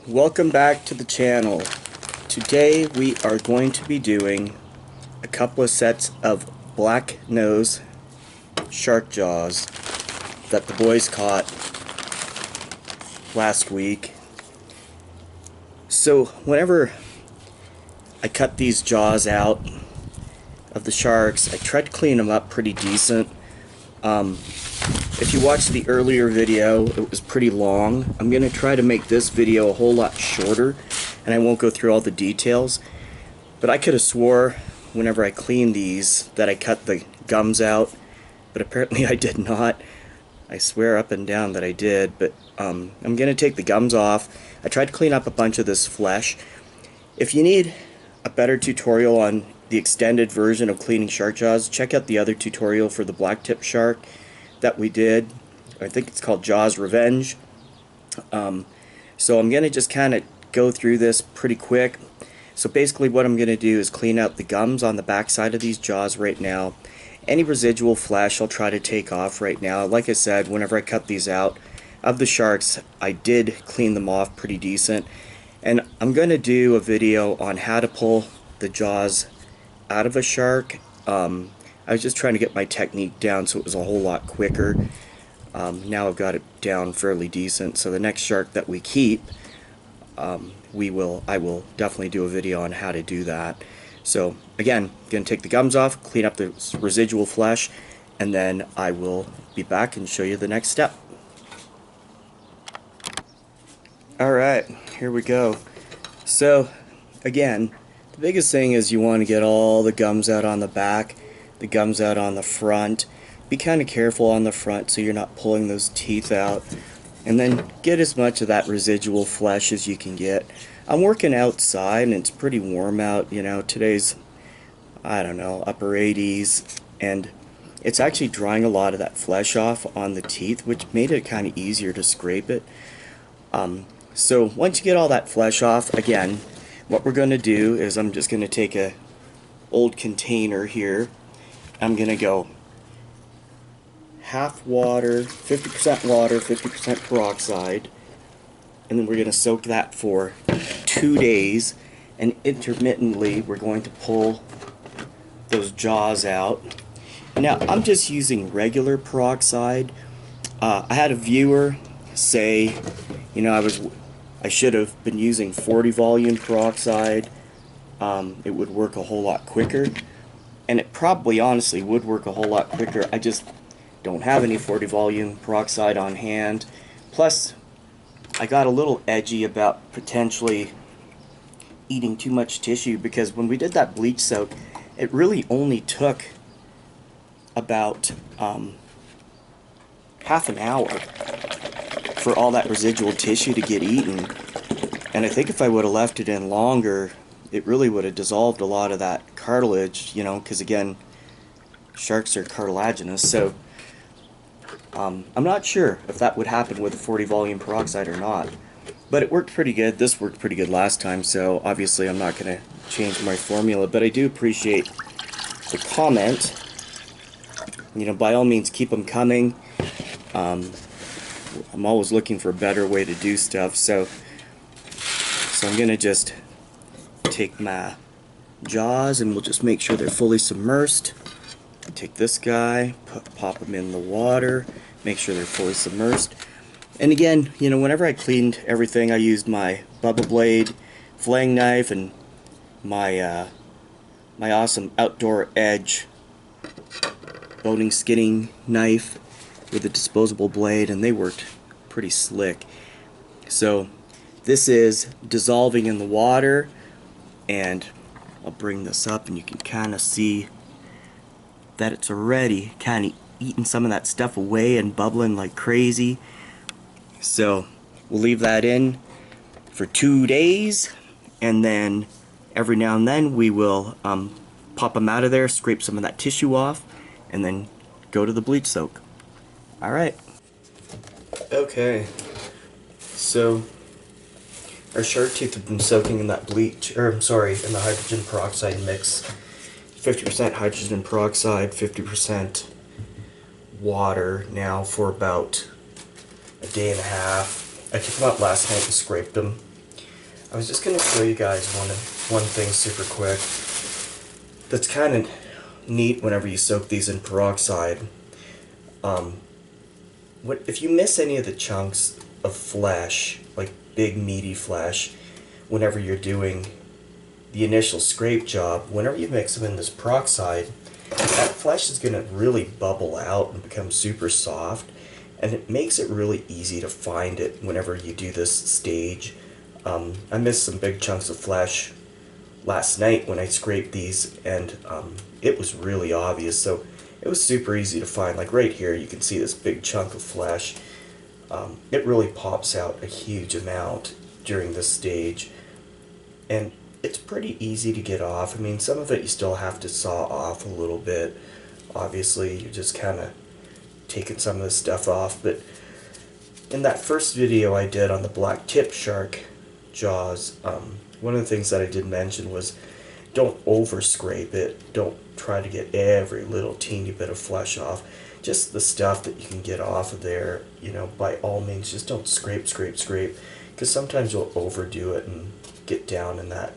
Welcome back to the channel. Today we are going to be doing a couple of sets of Blacknose Shark jaws that the boys caught last week. So whenever I cut these jaws out of the sharks, I tried to clean them up pretty decent. If you watched the earlier video, it was pretty long. I'm going to try to make this video a whole lot shorter, and I won't go through all the details. But I could have swore whenever I cleaned these that I cut the gums out, but apparently I did not. I swear up and down that I did, but I'm going to take the gums off. I tried to clean up a bunch of this flesh. If you need a better tutorial on the extended version of cleaning shark jaws, check out the other tutorial for the black tip shark that we did. I think it's called Jaws Revenge. So I'm going to just kind of go through this pretty quick. So basically what I'm going to do is clean out the gums on the back side of these jaws right now. Any residual flesh I'll try to take off right now. Like I said, whenever I cut these out of the sharks, I did clean them off pretty decent. And I'm going to do a video on how to pull the jaws out of a shark. I was just trying to get my technique down so it was a whole lot quicker. Now I've got it down fairly decent. So the next shark that we keep, I will definitely do a video on how to do that. So again, going to take the gums off, clean up the residual flesh, and then I will be back and show you the next step. Alright, here we go. So again, the biggest thing is you want to get all the gums out on the back, the gums out on the front. Be kind of careful on the front so you're not pulling those teeth out, and then get as much of that residual flesh as you can get. I'm working outside and it's pretty warm out, you know, today's, I don't know, upper 80s, and it's actually drying a lot of that flesh off on the teeth, which made it kind of easier to scrape it. So once you get all that flesh off, again, what we're going to do is I'm just going to take a old container here. I'm going to go half water, 50% water, 50% peroxide, and then we're going to soak that for 2 days, and intermittently we're going to pull those jaws out. Now I'm just using regular peroxide. I had a viewer say, you know, I should have been using 40 volume peroxide. It would work a whole lot quicker. And it probably honestly would work a whole lot quicker. I just don't have any 40 volume peroxide on hand. Plus, I got a little edgy about potentially eating too much tissue, because when we did that bleach soak, it really only took about half an hour for all that residual tissue to get eaten. And I think if I would have left it in longer, it really would have dissolved a lot of that cartilage, you know, because again, sharks are cartilaginous. So I'm not sure if that would happen with the 40 volume peroxide or not, but it worked pretty good. This worked pretty good last time, so obviously I'm not going to change my formula, but I do appreciate the comment. You know, by all means, keep them coming. I'm always looking for a better way to do stuff, so I'm going to just take my jaws and we'll just make sure they're fully submersed. Take this guy, pop them in the water, make sure they're fully submersed. And again, you know, whenever I cleaned everything, I used my Bubba Blade flaying knife and my my awesome Outdoor Edge boning skinning knife with a disposable blade, and they worked pretty slick. So this is dissolving in the water, and I'll bring this up and you can kind of see that it's already kind of eating some of that stuff away and bubbling like crazy. So we'll leave that in for 2 days, and then every now and then we will pop them out of there, scrape some of that tissue off, and then go to the bleach soak. Alright. Okay. So our shark teeth have been soaking in that bleach, or I'm sorry, in the hydrogen peroxide mix. 50% hydrogen peroxide, 50% water now for about a day and a half. I took them out last night and scraped them. I was just going to show you guys one thing super quick that's kind of neat whenever you soak these in peroxide. If you miss any of the chunks of flesh, like big meaty flesh, whenever you're doing the initial scrape job, whenever you mix them in this peroxide, that flesh is going to really bubble out and become super soft, and it makes it really easy to find it whenever you do this stage. I missed some big chunks of flesh last night when I scraped these, and it was really obvious, so it was super easy to find. Like right here, you can see this big chunk of flesh. It really pops out a huge amount during this stage, and it's pretty easy to get off. I mean, some of it you still have to saw off a little bit. Obviously, you're just kind of taking some of this stuff off, but in that first video I did on the black tip shark jaws, one of the things that I did mention was don't over scrape it. Don't try to get every little teeny bit of flesh off. Just the stuff that you can get off of there, you know, by all means, just don't scrape, because sometimes you'll overdo it and get down in that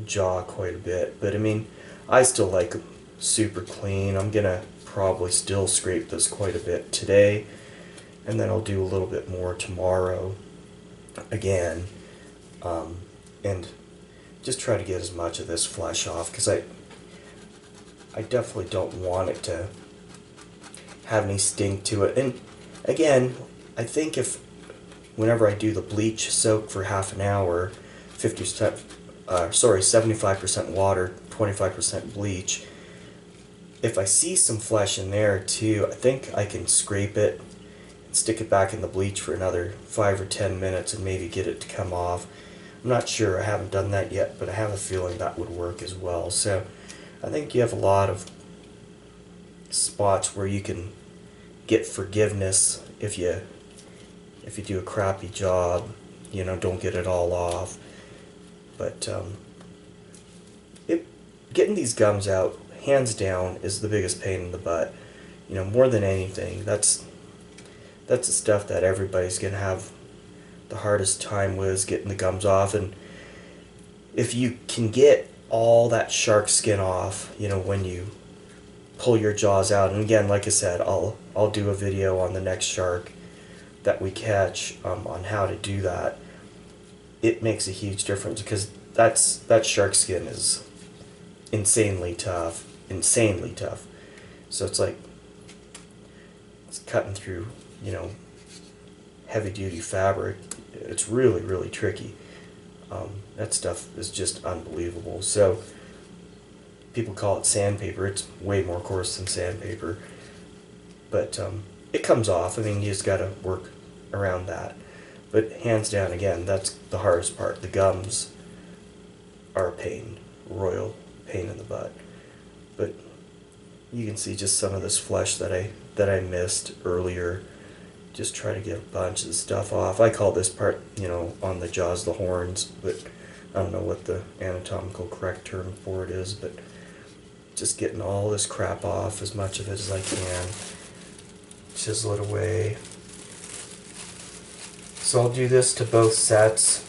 jaw quite a bit. But I mean, I still like them super clean. I'm gonna probably still scrape this quite a bit today, and then I'll do a little bit more tomorrow again, and just try to get as much of this flesh off, because I definitely don't want it to have any stink to it. And again, I think whenever I do the bleach soak for half an hour, 75% water, 25% bleach, if I see some flesh in there too, I think I can scrape it and stick it back in the bleach for another 5 or 10 minutes and maybe get it to come off. I'm not sure, I haven't done that yet, but I have a feeling that would work as well. So I think you have a lot of spots where you can get forgiveness if you do a crappy job, you know, don't get it all off. But getting these gums out, hands down, is the biggest pain in the butt. You know, more than anything, that's the stuff that everybody's gonna have the hardest time with, is getting the gums off. And if you can get all that shark skin off, you know, when you pull your jaws out, and again, like I said, I'll do a video on the next shark that we catch on how to do that. It makes a huge difference, because that shark skin is insanely tough. So it's like it's cutting through, you know, heavy duty fabric. It's really, really tricky. That stuff is just unbelievable. So people call it sandpaper. It's way more coarse than sandpaper, but it comes off. I mean, you just gotta work around that. But hands down, again, that's the hardest part. The gums are a pain, royal pain in the butt. But you can see just some of this flesh that I missed earlier. Just try to get a bunch of the stuff off. I call this part, you know, on the jaws, the horns, but I don't know what the anatomical correct term for it is, but just getting all this crap off, as much of it as I can. Chisel it away. So I'll do this to both sets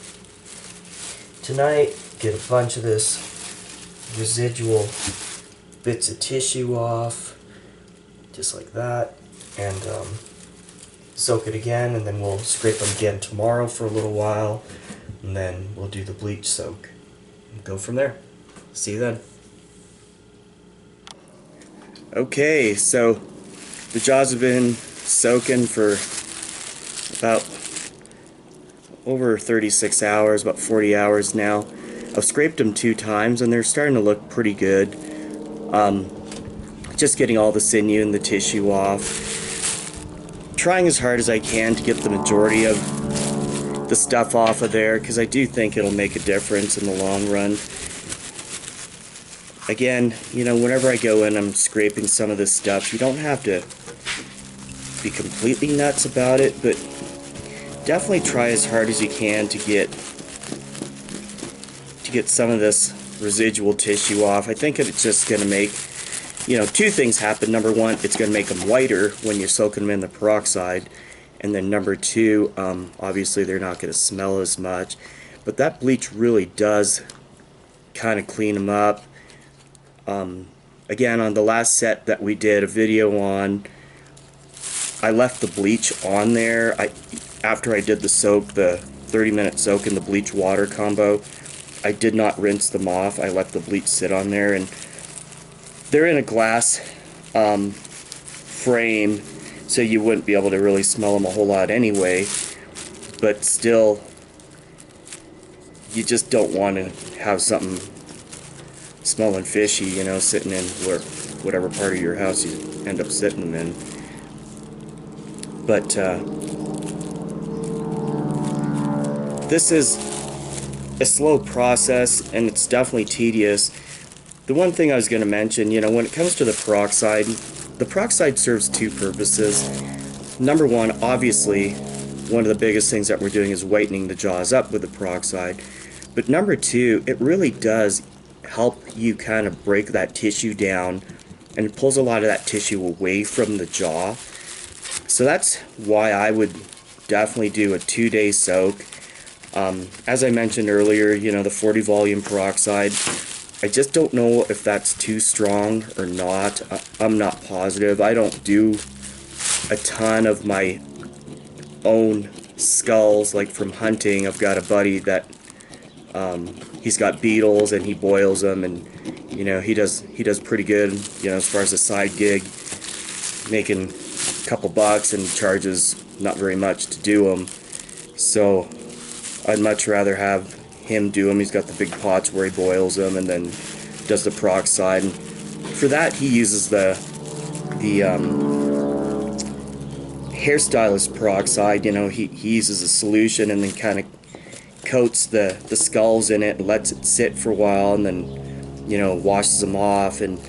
tonight, get a bunch of this residual bits of tissue off, just like that, and soak it again, and then we'll scrape them again tomorrow for a little while, and then we'll do the bleach soak and go from there. See you then. Okay, so the jaws have been soaking for about over 36 hours, about 40 hours now. I've scraped them 2 times and they're starting to look pretty good. Just getting all the sinew and the tissue off. Trying as hard as I can to get the majority of the stuff off of there, because I do think it'll make a difference in the long run. Again, you know, whenever I go in, I'm scraping some of this stuff. You don't have to be completely nuts about it, but definitely try as hard as you can to get some of this residual tissue off. I think it's just going to make, you know, 2 things happen. Number 1, it's going to make them whiter when you're soaking them in the peroxide, and then number 2, obviously they're not going to smell as much. but that bleach really does kind of clean them up. Again, on the last set that we did a video on, I left the bleach on there. After I did the soak, the 30-minute soak in the bleach water combo, I did not rinse them off. I let the bleach sit on there, and they're in a glass frame, so you wouldn't be able to really smell them a whole lot anyway, but still, you just don't want to have something smelling fishy, you know, sitting in whatever part of your house you end up sitting in. But this is a slow process, and it's definitely tedious. The one thing I was going to mention, you know, when it comes to the peroxide serves two purposes. Number one, obviously, one of the biggest things that we're doing is whitening the jaws up with the peroxide. But number two, it really does help you kind of break that tissue down, and it pulls a lot of that tissue away from the jaw. So that's why I would definitely do a 2-day soak. As I mentioned earlier, you know, the 40 volume peroxide, I just don't know if that's too strong or not. I'm not positive. I don't do a ton of my own skulls, like from hunting. I've got a buddy that he's got beetles and he boils them, and you know, he does pretty good, you know, as far as a side gig, making a couple bucks, and charges not very much to do them. So I'd much rather have him do them. He's got the big pots where he boils them and then does the peroxide. And for that, he uses the hairstylist peroxide. You know, he uses a solution and then kind of coats the skulls in it and lets it sit for a while, and then, you know, washes them off, and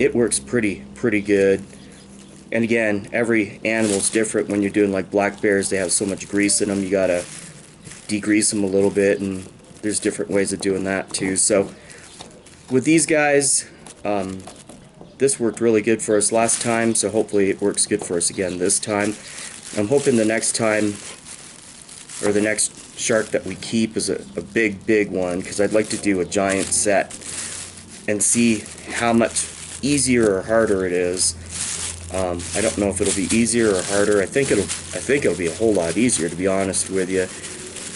it works pretty good. And again, every animal's different. When you're doing like black bears, they have so much grease in them, you gotta degrease them a little bit, and there's different ways of doing that too. So with these guys, this worked really good for us last time, so hopefully it works good for us again this time. I'm hoping the next time, or the next shark that we keep, is a big one, because I'd like to do a giant set and see how much easier or harder it is. I don't know if it'll be easier or harder. I think it'll be a whole lot easier, to be honest with you.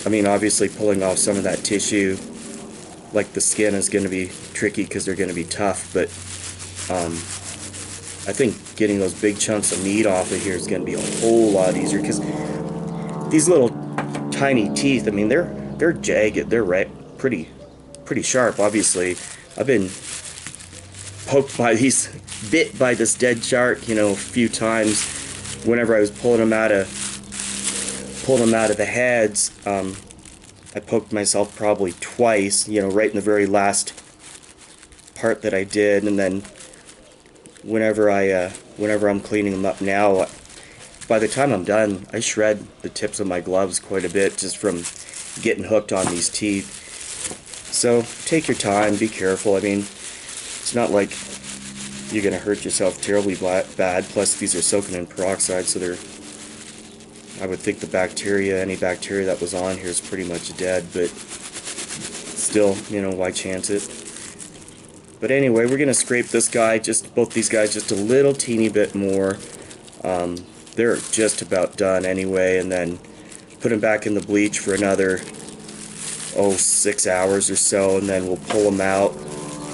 I mean, obviously pulling off some of that tissue, like the skin, is going to be tricky because they're going to be tough, but I think getting those big chunks of meat off of here is going to be a whole lot easier, because these little tiny teeth, I mean, they're jagged, they're pretty sharp. Obviously, I've been bit by this dead shark, you know, a few times. Whenever I was pulling them out of the heads, I poked myself probably twice, you know, right in the very last part that I did. And then whenever I'm cleaning them up now, by the time I'm done, I shred the tips of my gloves quite a bit just from getting hooked on these teeth. So take your time, be careful. I mean, it's not like you're going to hurt yourself terribly bad. Plus, these are soaking in peroxide, so I would think any bacteria that was on here is pretty much dead, but still, you know, why chance it? But anyway, we're going to scrape this guy, both these guys, just a little teeny bit more. They're just about done anyway, and then put them back in the bleach for another 6 hours or so, and then we'll pull them out,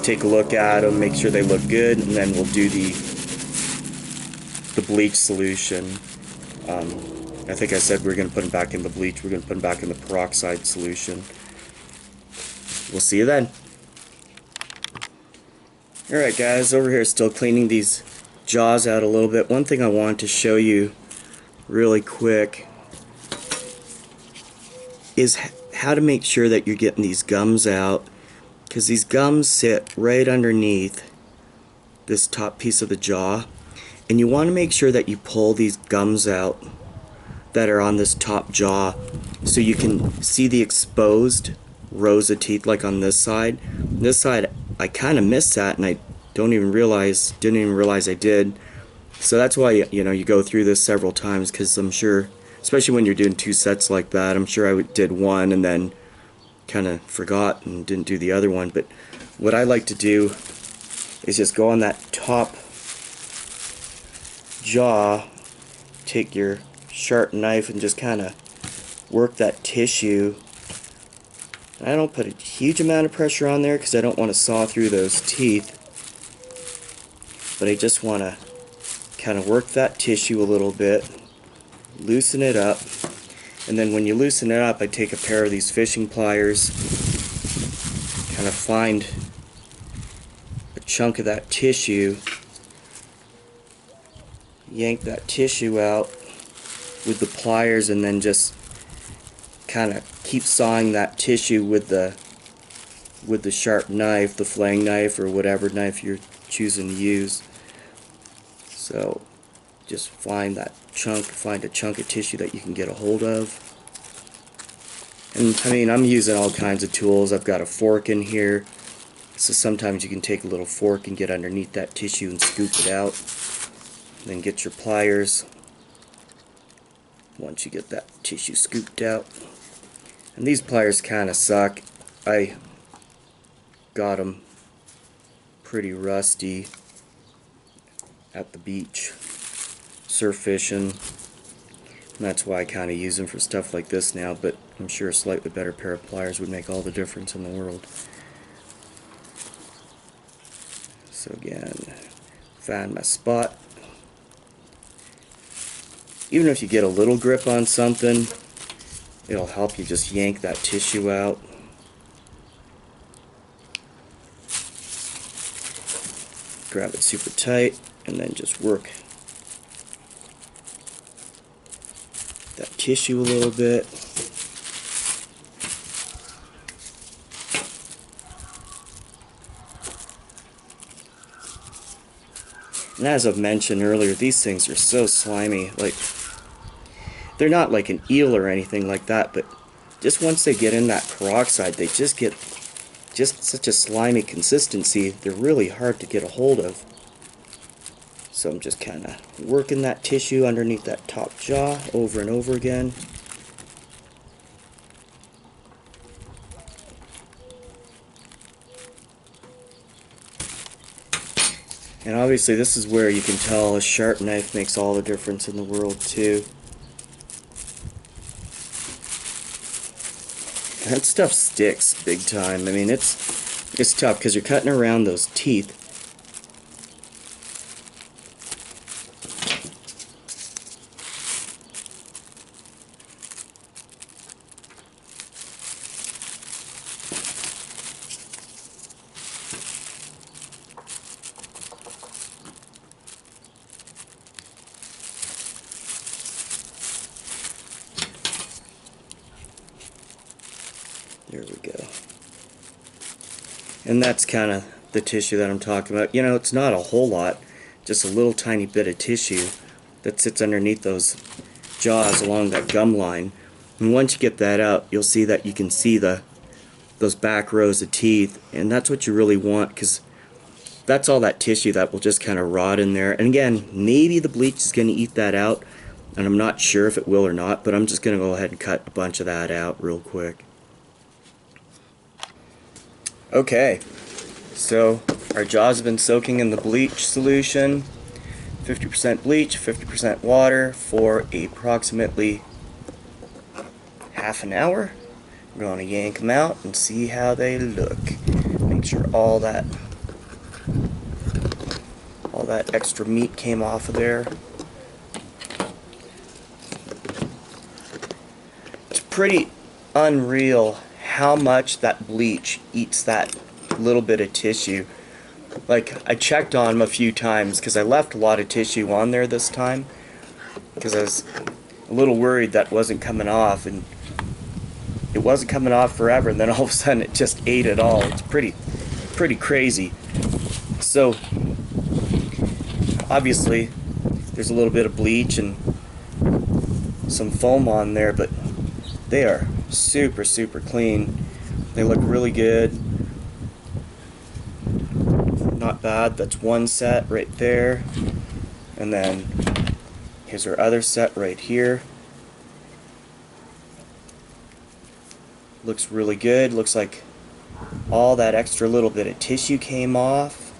take a look at them, make sure they look good, and then we'll do the bleach solution. I think I said we're going to put them back in the bleach. We're going to put them back in the peroxide solution. We'll see you then. Alright guys, over here still cleaning these jaws out a little bit. One thing I want to show you really quick is how to make sure that you're getting these gums out, because these gums sit right underneath this top piece of the jaw, and you want to make sure that you pull these gums out that are on this top jaw so you can see the exposed rows of teeth, like on this side. This side I kind of missed that, and I didn't even realize I did. So that's why, you know, you go through this several times, because I'm sure especially when you're doing 2 sets like that. I'm sure I did one and then kind of forgot and didn't do the other one, but what I like to do is just go on that top jaw, take your sharp knife and just kind of work that tissue. I don't put a huge amount of pressure on there because I don't want to saw through those teeth, but I just want to kind of work that tissue a little bit, loosen it up, and then when you loosen it up, I take a pair of these fishing pliers, kind of find a chunk of that tissue, yank that tissue out with the pliers, and then just kind of keep sawing that tissue with the sharp knife, the flaying knife or whatever knife you're choosing to use. So just find a chunk of tissue that you can get a hold of. And I mean, I'm using all kinds of tools. I've got a fork in here, so sometimes you can take a little fork and get underneath that tissue and scoop it out. And then get your pliers once you get that tissue scooped out. And these pliers kind of suck. I got them pretty rusty at the beach surf fishing, and that's why I kind of use them for stuff like this now, but I'm sure a slightly better pair of pliers would make all the difference in the world. So again, find my spot. Even if you get a little grip on something, it'll help you just yank that tissue out. Grab it super tight and then just work that tissue a little bit. And as I've mentioned earlier, these things are so slimy. Like, they're not like an eel or anything like that, but just once they get in that peroxide, they just get such a slimy consistency. They're really hard to get a hold of. So I'm just kind of working that tissue underneath that top jaw over and over again. And obviously this is where you can tell a sharp knife makes all the difference in the world too. That stuff sticks big time. I mean, it's tough because you're cutting around those teeth. There we go. And that's kind of the tissue that I'm talking about. You know, it's not a whole lot, just a little tiny bit of tissue that sits underneath those jaws along that gum line. And once you get that out, you'll see that you can see those back rows of teeth, and that's what you really want, because that's all that tissue that will just kind of rot in there. And again, maybe the bleach is going to eat that out, and I'm not sure if it will or not, but I'm just going to go ahead and cut a bunch of that out real quick. Okay, so our jaws have been soaking in the bleach solution, 50% bleach, 50% water, for approximately half an hour. We're going to yank them out and see how they look. Make sure all that extra meat came off of there. It's pretty unreal how much that bleach eats that little bit of tissue. Like, I checked on them a few times because I left a lot of tissue on there this time because I was a little worried that wasn't coming off, and it wasn't coming off forever, and then all of a sudden it just ate it all. It's pretty crazy. So obviously there's a little bit of bleach and some foam on there, but they are super clean. They look really good. Not bad. That's one set right there, and then here's our other set right here. Looks really good. Looks like all that extra little bit of tissue came off.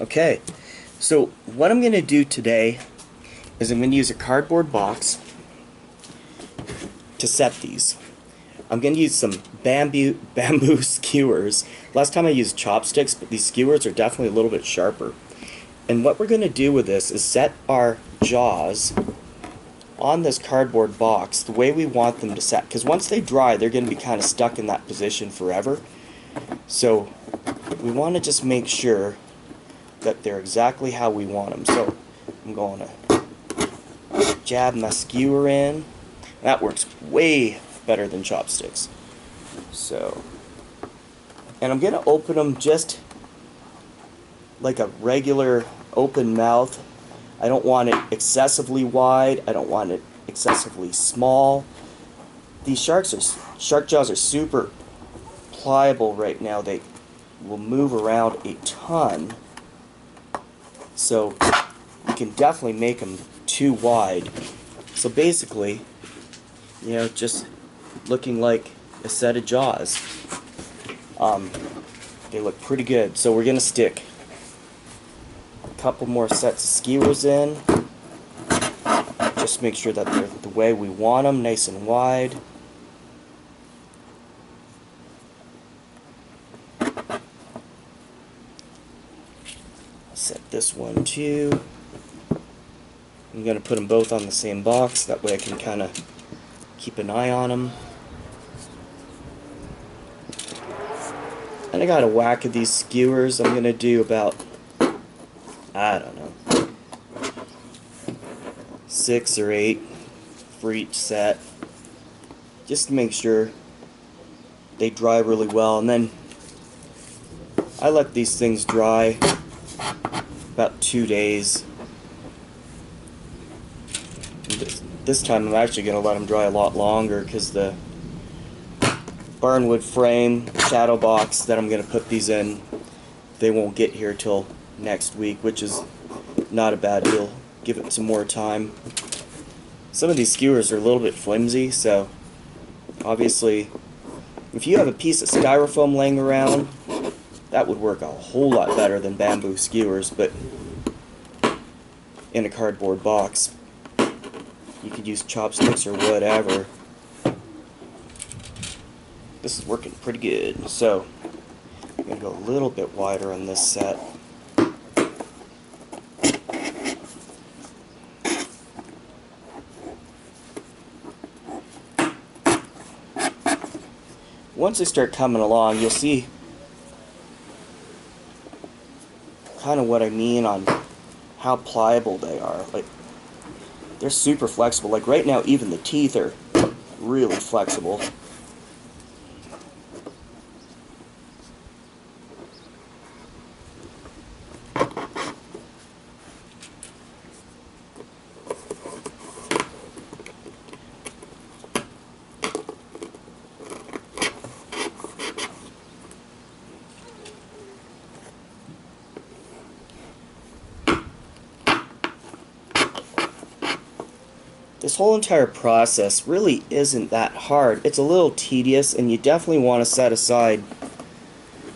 Okay, so what I'm going to do today is I'm going to use a cardboard box to set these. I'm going to use some bamboo skewers. Last time I used chopsticks, but these skewers are definitely a little bit sharper. And what we're going to do with this is set our jaws on this cardboard box the way we want them to set. Because once they dry, they're going to be kind of stuck in that position forever. So we want to just make sure that they're exactly how we want them. So I'm going to jab my skewer in. That works way better than chopsticks. So, and I'm going to open them just like a regular open mouth. I don't want it excessively wide. I don't want it excessively small. These shark jaws are super pliable right now. They will move around a ton. So you can definitely make them too wide. So basically, you know, just looking like a set of jaws. They look pretty good. So we're going to stick a couple more sets of skewers in. Just make sure that they're the way we want them, nice and wide. Set this one too. I'm going to put them both on the same box, that way I can kind of keep an eye on them. And I got a whack of these skewers. I'm going to do about, I don't know, 6 or 8 for each set, just to make sure they dry really well. And then I let these things dry about 2 days. This time I'm actually going to let them dry a lot longer, because the barnwood frame shadow box that I'm going to put these in, they won't get here till next week, which is not a bad deal. Give it some more time. Some of these skewers are a little bit flimsy, so obviously if you have a piece of styrofoam laying around, that would work a whole lot better than bamboo skewers. But in a cardboard box, you could use chopsticks or whatever. This is working pretty good. So I'm going to go a little bit wider on this set. Once they start coming along, you'll see kind of what I mean on how pliable they are. Like, they're super flexible. Like right now, even the teeth are really flexible. This whole entire process really isn't that hard. It's a little tedious, and you definitely want to set aside,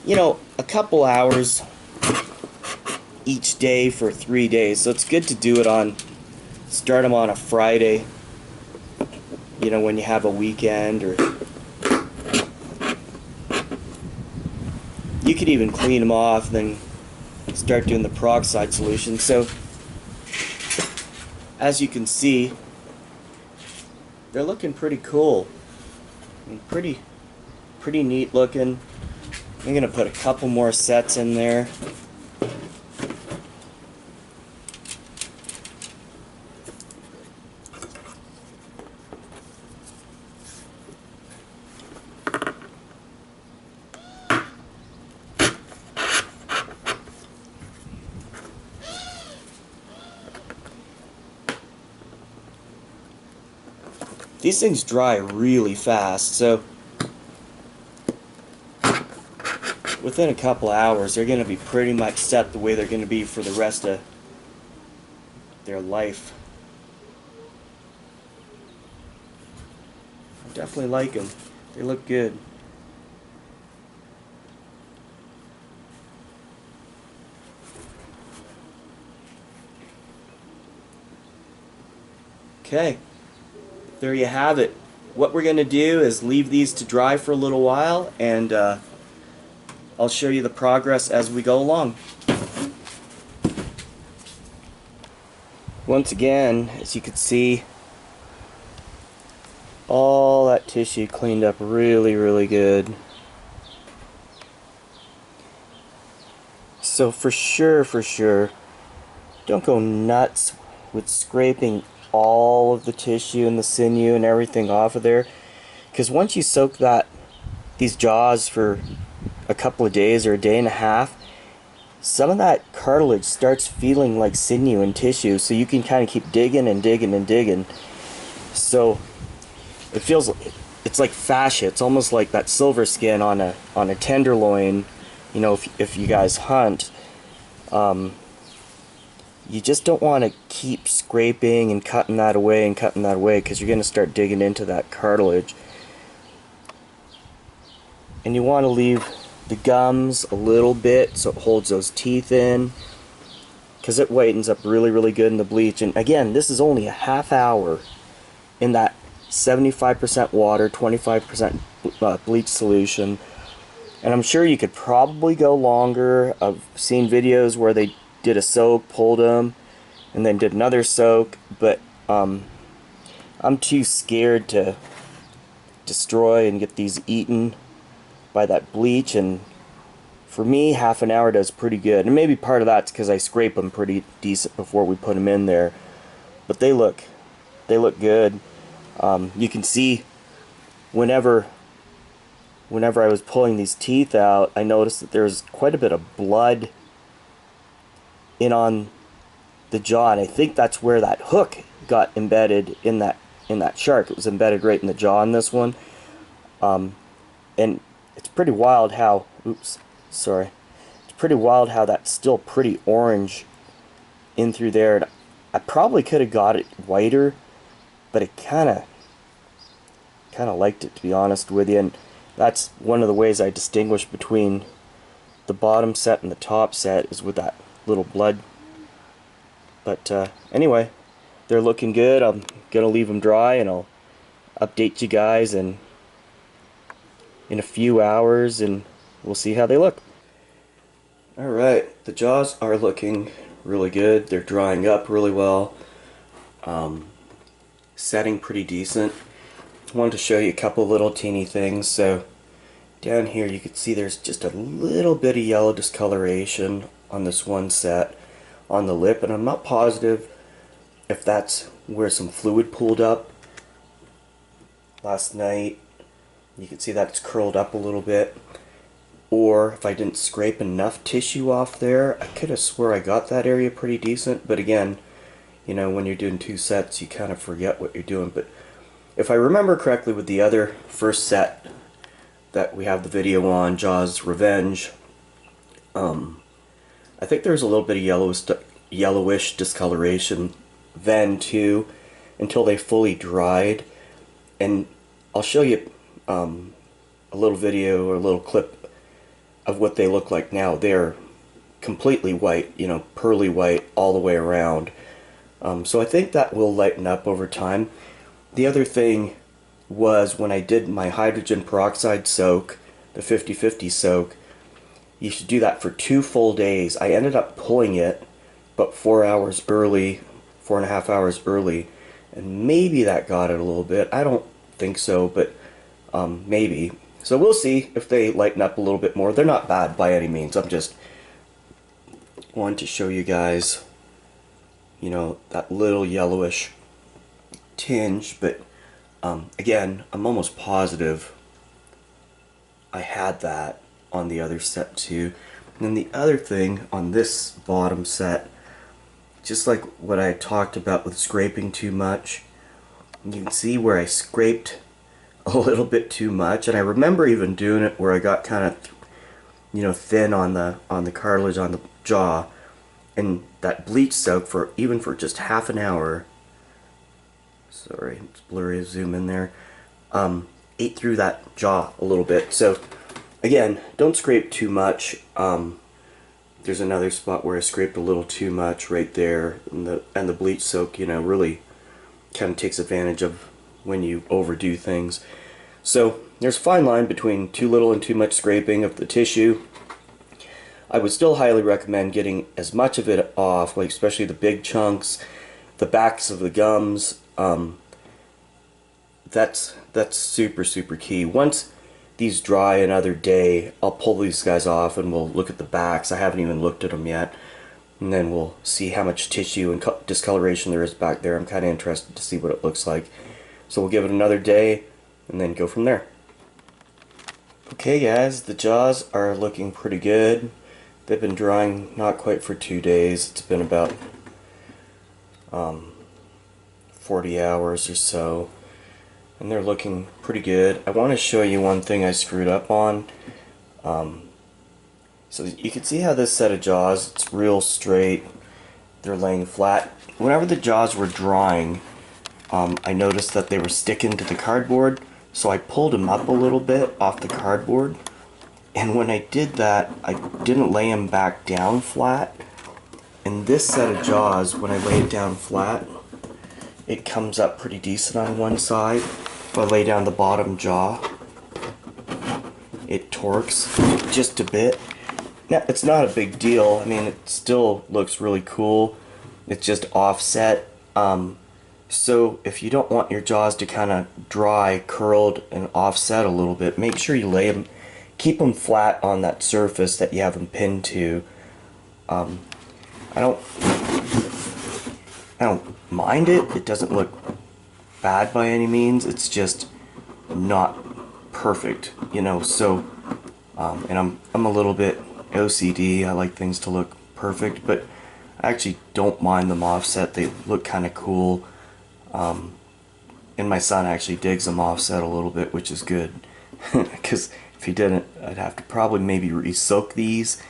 you know, a couple hours each day for 3 days. So it's good to do it on, start them on a Friday, you know, when you have a weekend, or you could even clean them off, then start doing the peroxide solution. So as you can see, they're looking pretty cool. I mean, pretty neat looking. I'm gonna put a couple more sets in there. These things dry really fast, so within a couple hours they're going to be pretty much set the way they're going to be for the rest of their life. I definitely like them. They look good. Okay, there you have it. What we're going to do is leave these to dry for a little while, and I'll show you the progress as we go along. Once again, as you can see, all that tissue cleaned up really good. So for sure, don't go nuts with scraping all of the tissue and the sinew and everything off of there, because once you soak these jaws for a couple of days or a day and a half, some of that cartilage starts feeling like sinew and tissue, so you can kind of keep digging and digging and digging. So it feels, it's like fascia. It's almost like that silver skin on a tenderloin. You know, if you guys hunt, you just don't want to keep scraping and cutting that away because you're going to start digging into that cartilage. And you want to leave the gums a little bit so it holds those teeth in, because it whitens up really good in the bleach. And again, this is only a half hour in that 75% water, 25% bleach solution. And I'm sure you could probably go longer. I've seen videos where they did a soak, pulled them, and then did another soak, but I'm too scared to destroy and get these eaten by that bleach. And for me, half an hour does pretty good. And maybe part of that's because I scrape them pretty decent before we put them in there. But they look good. You can see whenever I was pulling these teeth out, I noticed that there's quite a bit of blood in on the jaw, and I think that's where that hook got embedded in that shark. It was embedded right in the jaw in this one. And it's pretty wild how, it's pretty wild how that's still pretty orange in through there. And I probably could have got it whiter, but it kind of liked it, to be honest with you. And that's one of the ways I distinguish between the bottom set and the top set, is with that little blood. But anyway, they're looking good. I'm gonna leave them dry, and I'll update you guys in a few hours, and we'll see how they look. Alright, the jaws are looking really good. They're drying up really well. Setting pretty decent. I wanted to show you a couple little teeny things. So down here you can see there's just a little bit of yellow discoloration on this one set on the lip, and I'm not positive if that's where some fluid pooled up last night. You can see that it's curled up a little bit, or if I didn't scrape enough tissue off there. I could have swore I got that area pretty decent, but again, you know, when you're doing two sets you kind of forget what you're doing. But if I remember correctly, with the other first set that we have the video on, Jaws Revenge, I think there's a little bit of yellowish discoloration then too, until they fully dried. And I'll show you a little video or a little clip of what they look like now. They're completely white, you know, pearly white all the way around. So I think that will lighten up over time. The other thing was, when I did my hydrogen peroxide soak, the 50-50 soak, you should do that for 2 full days. I ended up pulling it, but 4 hours early, 4.5 hours early, and maybe that got it a little bit. I don't think so, but maybe. So we'll see if they lighten up a little bit more. They're not bad by any means. I'm just wanting to show you guys, you know, that little yellowish tinge. But again, I'm almost positive I had that on the other set too. And then the other thing on this bottom set, just like what I talked about with scraping too much, you can see where I scraped a little bit too much. And I remember even doing it where I got kind of, you know, thin on the cartilage on the jaw. And that bleach soak, for even for just half an hour, sorry, it's blurry, zoom in there, ate through that jaw a little bit. So again, don't scrape too much. There's another spot where I scraped a little too much right there, and the bleach soak, you know, really kind of takes advantage of when you overdo things. So there's a fine line between too little and too much scraping of the tissue. I would still highly recommend getting as much of it off, like especially the big chunks, the backs of the gums. That's super key. Once these dry another day, I'll pull these guys off and we'll look at the backs. I haven't even looked at them yet. And then we'll see how much tissue and discoloration there is back there. I'm kind of interested to see what it looks like. So we'll give it another day and then go from there. Okay guys, the jaws are looking pretty good. They've been drying not quite for 2 days. It's been about 40 hours or so. And they're looking pretty good. I want to show you one thing I screwed up on. So you can see how this set of jaws, it's real straight. They're laying flat. Whenever the jaws were drying, I noticed that they were sticking to the cardboard. So I pulled them up a little bit off the cardboard. And when I did that, I didn't lay them back down flat. And this set of jaws, when I lay it down flat, it comes up pretty decent on one side. If I lay down the bottom jaw, it torques just a bit. Now, it's not a big deal. I mean, it still looks really cool. It's just offset. So if you don't want your jaws to kind of dry, curled, and offset a little bit, make sure you lay them, keep them flat on that surface that you have them pinned to. I don't mind it. It doesn't look bad by any means. It's just not perfect, you know. So, and I'm a little bit OCD. I like things to look perfect, but I actually don't mind them offset. They look kind of cool. And my son actually digs them offset a little bit, which is good. Because if he didn't, I'd have to probably maybe re-soak these,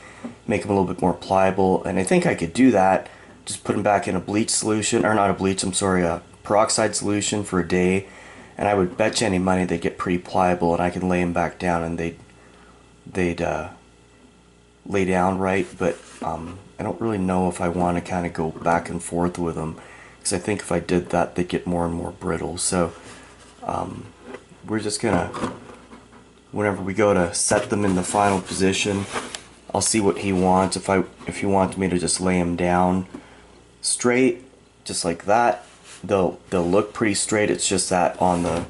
make them a little bit more pliable. And I think I could do that. Just put them back in a bleach solution, or not a bleach, I'm sorry, a peroxide solution for a day. And I would bet you any money they'd get pretty pliable, and I can lay them back down and they'd lay down right. But I don't really know if I want to kind of go back and forth with them, because I think if I did that, they'd get more and more brittle. So we're just gonna, whenever we go to set them in the final position, I'll see what he wants. If he wants me to just lay them down straight, just like that, they'll look pretty straight. It's just that on the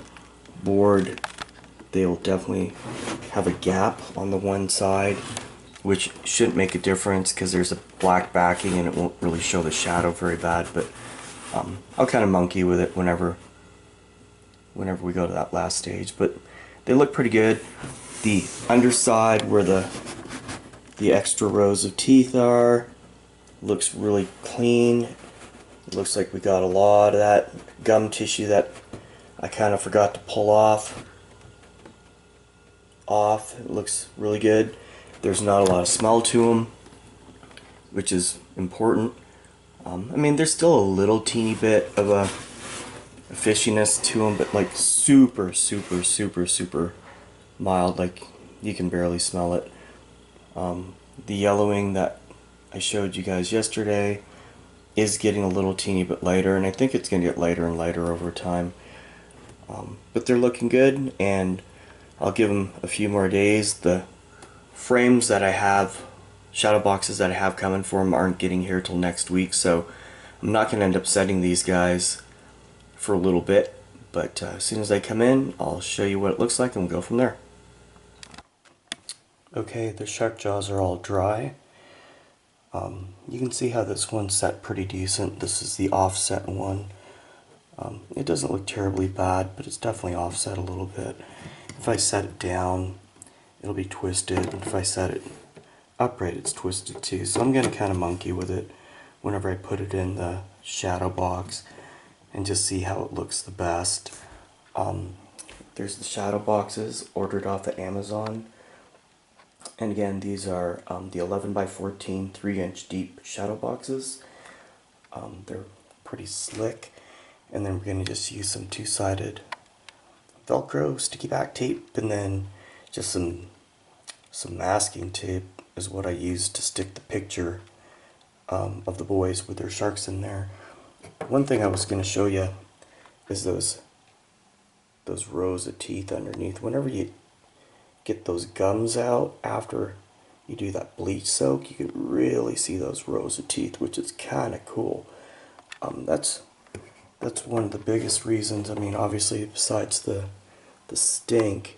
board, they'll definitely have a gap on the one side, which shouldn't make a difference because there's a black backing and it won't really show the shadow very bad. But I'll kind of monkey with it whenever we go to that last stage. But they look pretty good. The underside where the extra rows of teeth are looks really clean. It looks like we got a lot of that gum tissue that I kind of forgot to pull off. It looks really good. There's not a lot of smell to them, which is important. I mean, there's still a little teeny bit of a fishiness to them, but like super mild. Like you can barely smell it. The yellowing that I showed you guys yesterday is getting a little teeny bit lighter, and I think it's going to get lighter and lighter over time. But they're looking good, and I'll give them a few more days. The frames that I have, shadow boxes that I have coming for them, aren't getting here till next week, so I'm not going to end up setting these guys for a little bit. But as soon as they come in, I'll show you what it looks like and we'll go from there. Okay, the shark jaws are all dry. You can see how this one's set pretty decent. This is the offset one. It doesn't look terribly bad, but it's definitely offset a little bit. If I set it down, it'll be twisted, and if I set it upright, it's twisted too. So I'm going to kind of monkey with it whenever I put it in the shadow box and just see how it looks the best. There's the shadow boxes ordered off of Amazon. And again, these are the 11x14 3-inch deep shadow boxes. They're pretty slick. And then we're going to just use some two-sided Velcro sticky back tape, and then just some masking tape is what I used to stick the picture of the boys with their sharks in there. One thing I was going to show you is those rows of teeth underneath. Whenever you get those gums out after you do that bleach soak, you can really see those rows of teeth, which is kind of cool. That's one of the biggest reasons. I mean, obviously, besides the stink,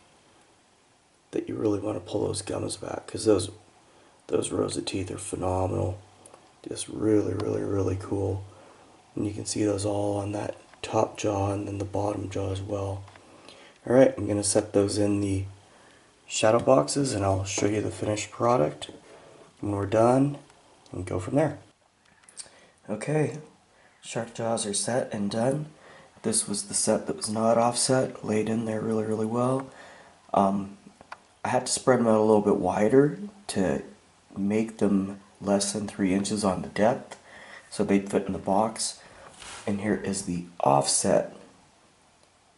that you really want to pull those gums back, because those rows of teeth are phenomenal. Just really, really, really cool. And you can see those all on that top jaw and then the bottom jaw as well. Alright, I'm going to set those in the shadow boxes, and I'll show you the finished product when we're done and go from there. Okay, shark jaws are set and done. This was the set that was not offset, laid in there really, really well. I had to spread them out a little bit wider to make them less than 3 inches on the depth so they'd fit in the box. And here is the offset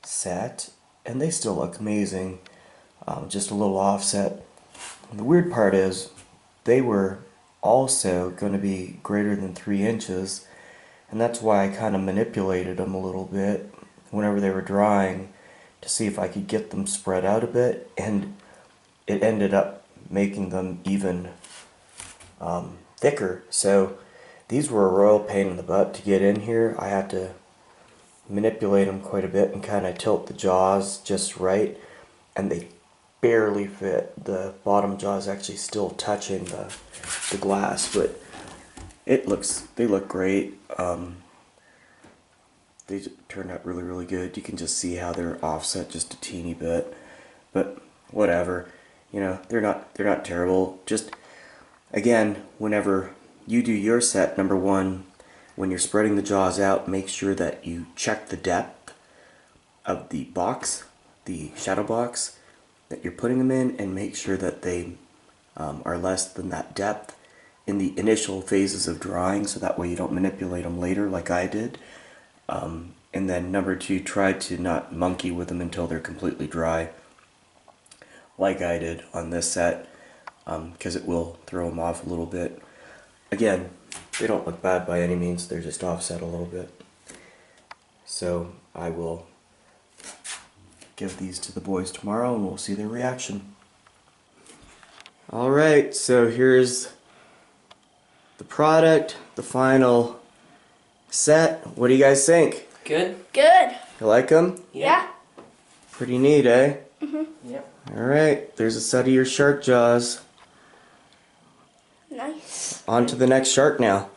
set, and they still look amazing. Just a little offset. And the weird part is they were also going to be greater than 3 inches, and that's why I kind of manipulated them a little bit whenever they were drying to see if I could get them spread out a bit, and it ended up making them even thicker. So these were a royal pain in the butt to get in here. I had to manipulate them quite a bit and kind of tilt the jaws just right, and they barely fit. The bottom jaw is actually still touching the glass, but they look great. They turned out really, really good. You can just see how they're offset just a teeny bit, but whatever. You know, they're not terrible. Just again, whenever you do your set, number one, when you're spreading the jaws out, make sure that you check the depth of the box, the shadow box that you're putting them in, and make sure that they are less than that depth in the initial phases of drying, so that way you don't manipulate them later like I did. And then number two, try to not monkey with them until they're completely dry, like I did on this set, because it will throw them off a little bit. Again, they don't look bad by any means, they're just offset a little bit. So I will give these to the boys tomorrow and we'll see their reaction. Alright, so here's the product, the final set. What do you guys think? Good. Good. You like them? Yeah. Pretty neat, eh? Yep. Alright, there's a set of your shark jaws. Nice. On to the next shark now.